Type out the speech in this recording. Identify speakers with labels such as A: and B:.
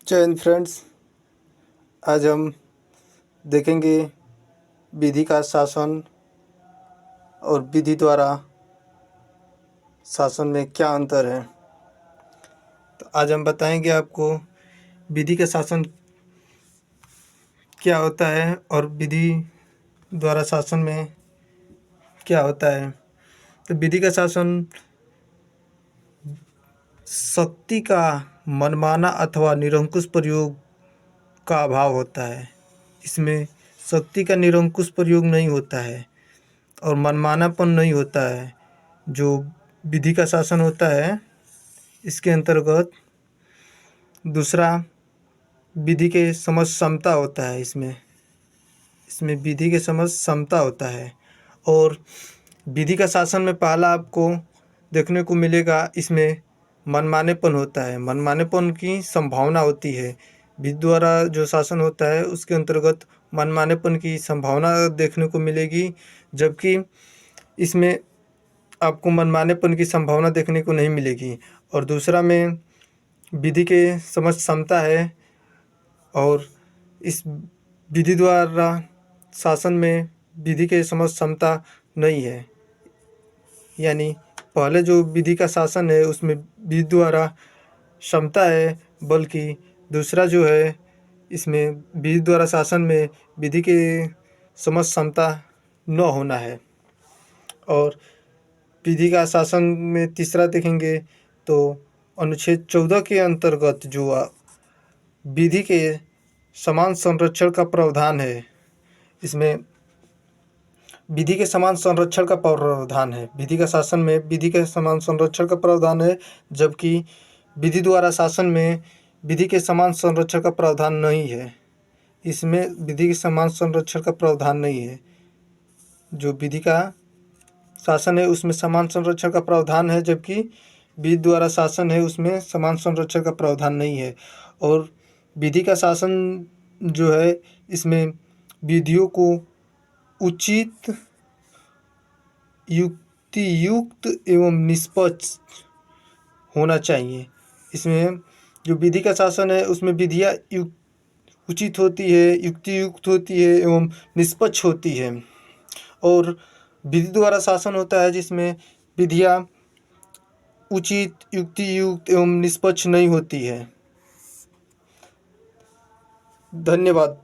A: जय हिंद फ्रेंड्स। आज हम देखेंगे विधि का शासन और विधि द्वारा शासन में क्या अंतर है। तो आज हम बताएंगे आपको विधि का शासन क्या होता है और विधि द्वारा शासन में क्या होता है। तो विधि का शासन शक्ति का मनमाना अथवा निरंकुश प्रयोग का अभाव होता है। इसमें शक्ति का निरंकुश प्रयोग नहीं होता है और मनमानापन नहीं होता है। जो विधि का शासन होता है इसके अंतर्गत दूसरा विधि के समझ क्षमता होता है। इसमें विधि के समझ क्षमता होता है। और विधि का शासन में पहला आपको देखने को मिलेगा, इसमें मनमानेपन होता है, मनमानेपन की संभावना होती है। विधि द्वारा जो शासन होता है उसके अंतर्गत मनमानेपन की संभावना देखने को मिलेगी, जबकि इसमें आपको मनमानेपन की संभावना देखने को नहीं मिलेगी। और दूसरा में विधि के समझ क्षमता है और इस विधि द्वारा शासन में विधि के समझ क्षमता नहीं है। यानी पहले जो विधि का शासन है उसमें विधि द्वारा क्षमता है, बल्कि दूसरा जो है इसमें विधि द्वारा शासन में विधि के समझ क्षमता न होना है। और विधि का शासन में तीसरा देखेंगे तो अनुच्छेद 14 के अंतर्गत जो विधि के समान संरक्षण का प्रावधान है, इसमें विधि के समान संरक्षण का प्रावधान है। विधि का शासन में विधि के समान संरक्षण का प्रावधान है, जबकि विधि द्वारा शासन में विधि के समान संरक्षण का प्रावधान नहीं है। इसमें विधि के समान संरक्षण का प्रावधान नहीं है। जो विधि का शासन है उसमें समान संरक्षण का प्रावधान है, जबकि विधि द्वारा शासन है उसमें समान संरक्षण का प्रावधान नहीं है। और विधि का शासन जो है इसमें विधियों को उचित, युक्तियुक्त एवं निष्पक्ष होना चाहिए। इसमें जो विधि का शासन है उसमें विधियाँ उचित होती है, युक्तियुक्त होती है एवं निष्पक्ष होती है। और विधि द्वारा शासन होता है जिसमें विधियाँ उचित, युक्तियुक्त एवं निष्पक्ष नहीं होती है। धन्यवाद।